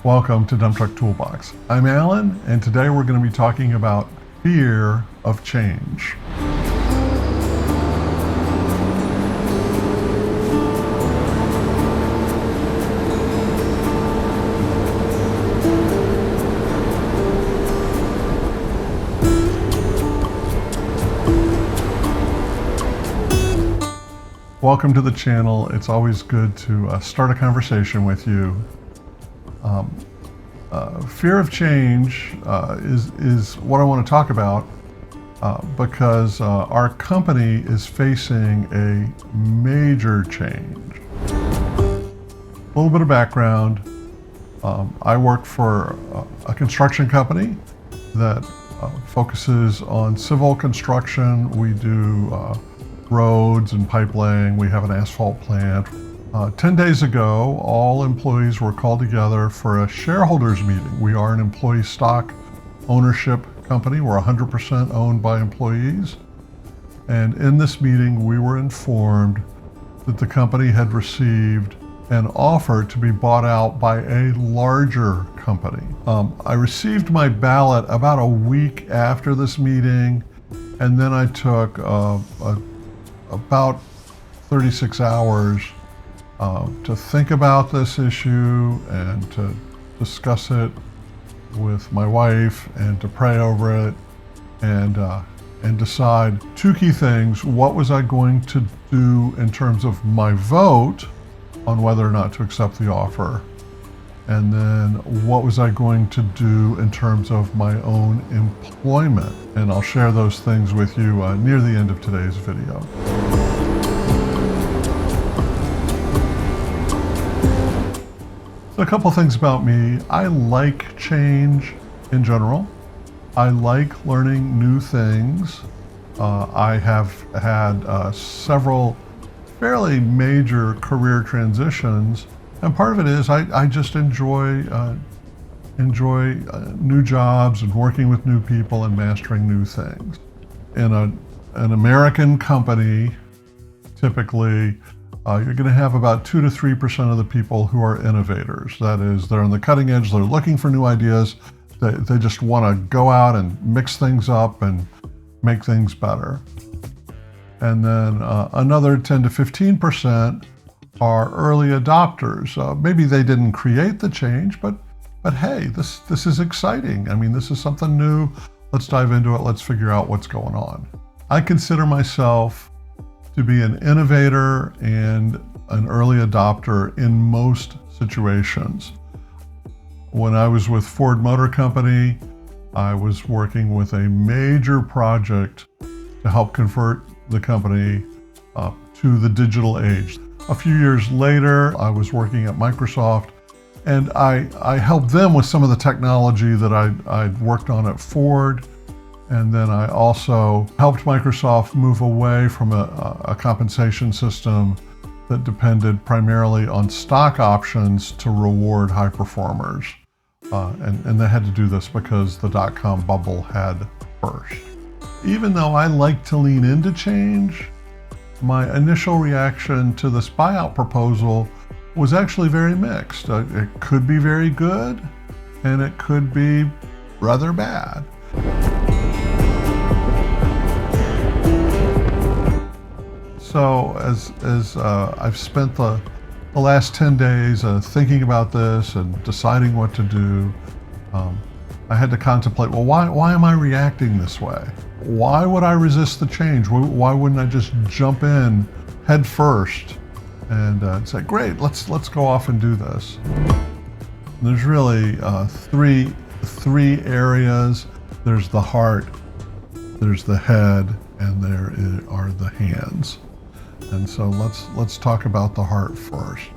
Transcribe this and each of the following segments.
Welcome to Dump Truck Toolbox. I'm Alan, and today we're going to be talking about fear of change. Welcome to the channel. It's always good to start a conversation with you. Fear of change is what I want to talk about because our company is facing a major change. A little bit of background. I work for a construction company that focuses on civil construction. We do roads and pipe laying. We have an asphalt plant. 10 days ago, all employees were called together for a shareholders meeting. We are an employee stock ownership company. We're 100% owned by employees. And in this meeting, we were informed that the company had received an offer to be bought out by a larger company. I received my ballot about a week after this meeting, and then I took about 36 hours to think about this issue and to discuss it with my wife and to pray over it and decide two key things. What was I going to do in terms of my vote on whether or not to accept the offer? And then what was I going to do in terms of my own employment? And I'll share those things with you near the end of today's video. So a couple things about me. I like change in general. I like learning new things. I have had several fairly major career transitions, and part of it is I just enjoy new jobs and working with new people and mastering new things. In an American company, typically, you're going to have about 2 to 3% of the people who are innovators. That is, they're on the cutting edge, they're looking for new ideas, they just want to go out and mix things up and make things better. And then another 10 to 15% are early adopters. Maybe they didn't create the change, but hey, this is exciting. I mean, this is something new. Let's dive into it. Let's figure out what's going on. I consider myself to be an innovator and an early adopter in most situations. When I was with Ford Motor Company, I was working with a major project to help convert the company to the digital age. A few years later, I was working at Microsoft, and I helped them with some of the technology that I'd worked on at Ford. And then I also helped Microsoft move away from a compensation system that depended primarily on stock options to reward high performers. And they had to do this because the dot-com bubble had burst. Even though I like to lean into change, my initial reaction to this buyout proposal was actually very mixed. It could be very good, and it could be rather bad. So as I've spent the last 10 days thinking about this and deciding what to do, I had to contemplate, well, why am I reacting this way? Why would I resist the change? Why wouldn't I just jump in head first and say, great, let's go off and do this? There's really three areas. There's the heart, there's the head, and there are the hands. And so let's talk about the heart first.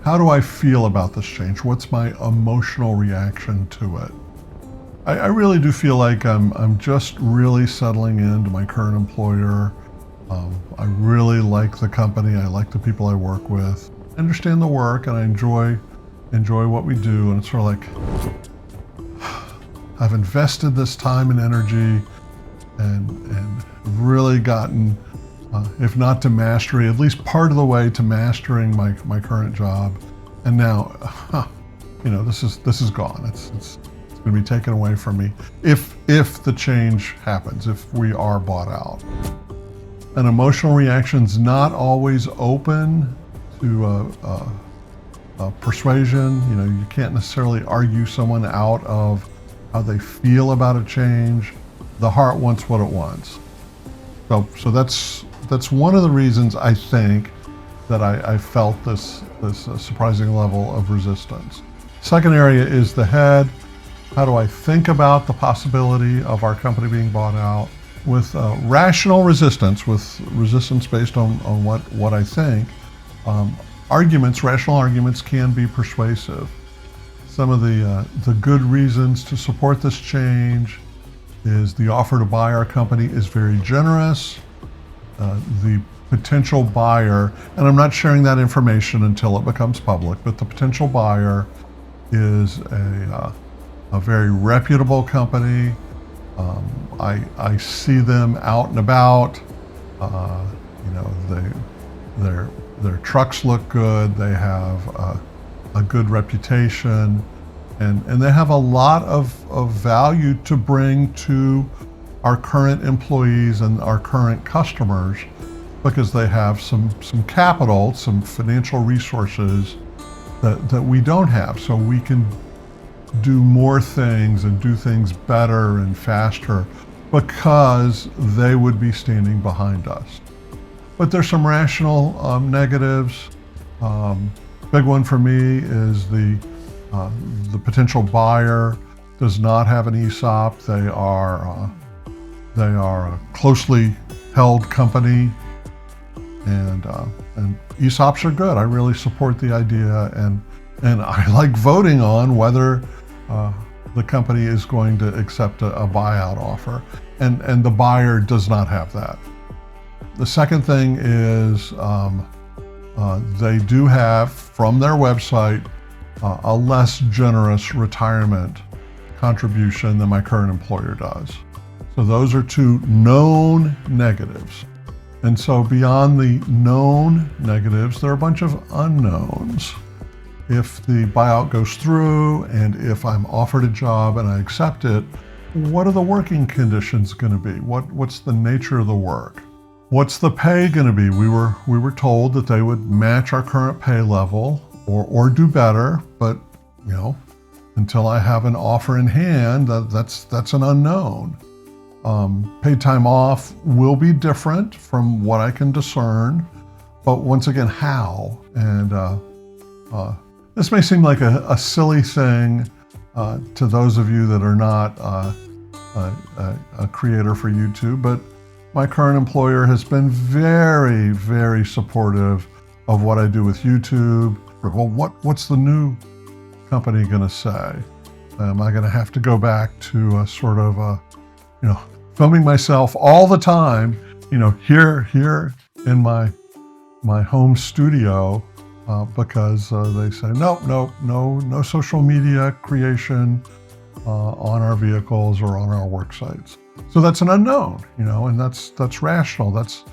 How do I feel about this change? What's my emotional reaction to it? I really do feel like I'm just really settling into my current employer. I really like the company. I like the people I work with. I understand the work, and I enjoy what we do. And it's sort of like I've invested this time and energy, and really gotten if not to mastery, at least part of the way to mastering my current job. And now, this is gone. It's going to be taken away from me if the change happens, if we are bought out. An emotional reaction's not always open to persuasion. You can't necessarily argue someone out of how they feel about a change. The heart wants what it wants. So that's one of the reasons I think that I felt this surprising level of resistance. Second area is the head. How do I think about the possibility of our company being bought out? With rational resistance, with resistance based on what I think, rational arguments can be persuasive. Some of the good reasons to support this change is the offer to buy our company is very generous. The potential buyer, and I'm not sharing that information until it becomes public, but the potential buyer is a very reputable company. I see them out and about. Their trucks look good. They have a good reputation, and they have a lot of value to bring to our current employees and our current customers, because they have some capital, some financial resources that we don't have. So we can do more things and do things better and faster because they would be standing behind us. But there's some rational negatives. Big one for me is the potential buyer does not have an ESOP. They are a closely held company, and ESOPs are good. I really support the idea, and I like voting on whether the company is going to accept a buyout offer, and the buyer does not have that. The second thing is they do have, from their website, a less generous retirement contribution than my current employer does. So those are two known negatives. And so beyond the known negatives, there are a bunch of unknowns. If the buyout goes through and if I'm offered a job and I accept it, what are the working conditions going to be? What's the nature of the work? What's the pay going to be? We were told that they would match our current pay level or do better, but until I have an offer in hand, that's an unknown. Paid time off will be different from what I can discern, but once again, how? And this may seem like a silly thing to those of you that are not a creator for YouTube, but my current employer has been very, very supportive of what I do with YouTube. Well, what's the new company going to say? Am I going to have to go back to a sort of filming myself all the time, here in my home studio, because they say no social media creation on our vehicles or on our work sites. So that's an unknown, and that's rational. That's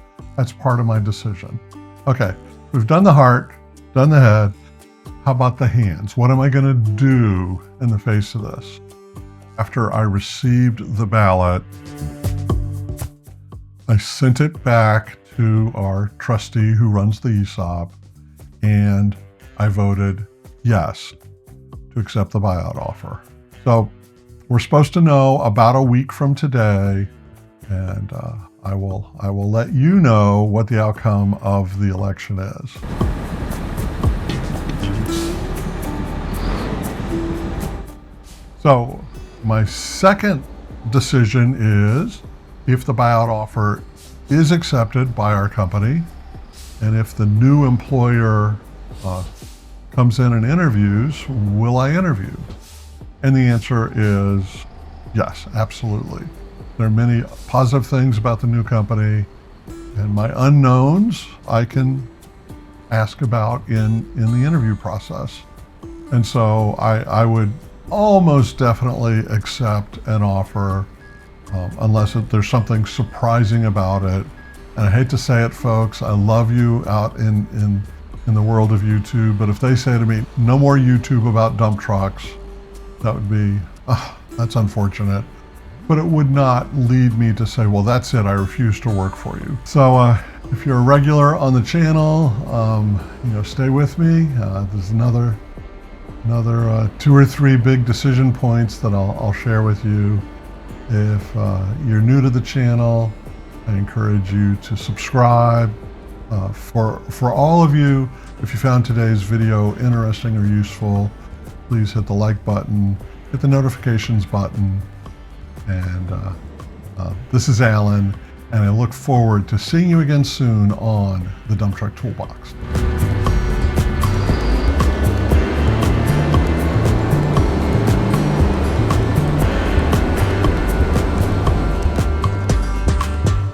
part of my decision. Okay, we've done the heart, done the head. How about the hands? What am I going to do in the face of this? After I received the ballot, I sent it back to our trustee who runs the ESOP, and I voted yes to accept the buyout offer. So we're supposed to know about a week from today, and I will let you know what the outcome of the election is. So my second decision is, if the buyout offer is accepted by our company, and if the new employer comes in and interviews, will I interview? And the answer is yes, absolutely. There are many positive things about the new company, and my unknowns I can ask about in the interview process. And so I would almost definitely accept an offer unless there's something surprising about it. And I hate to say it, folks, I love you out in in the world of YouTube. But if they say to me, no more YouTube about dump trucks, that would be, that's unfortunate. But it would not lead me to say, well, that's it, I refuse to work for you. So if you're a regular on the channel, stay with me. There's another 2 or 3 big decision points that I'll share with you. If you're new to the channel, I encourage you to subscribe. For all of you, if you found today's video interesting or useful, please hit the like button, hit the notifications button. And this is Alan, and I look forward to seeing you again soon on the Dump Truck Toolbox.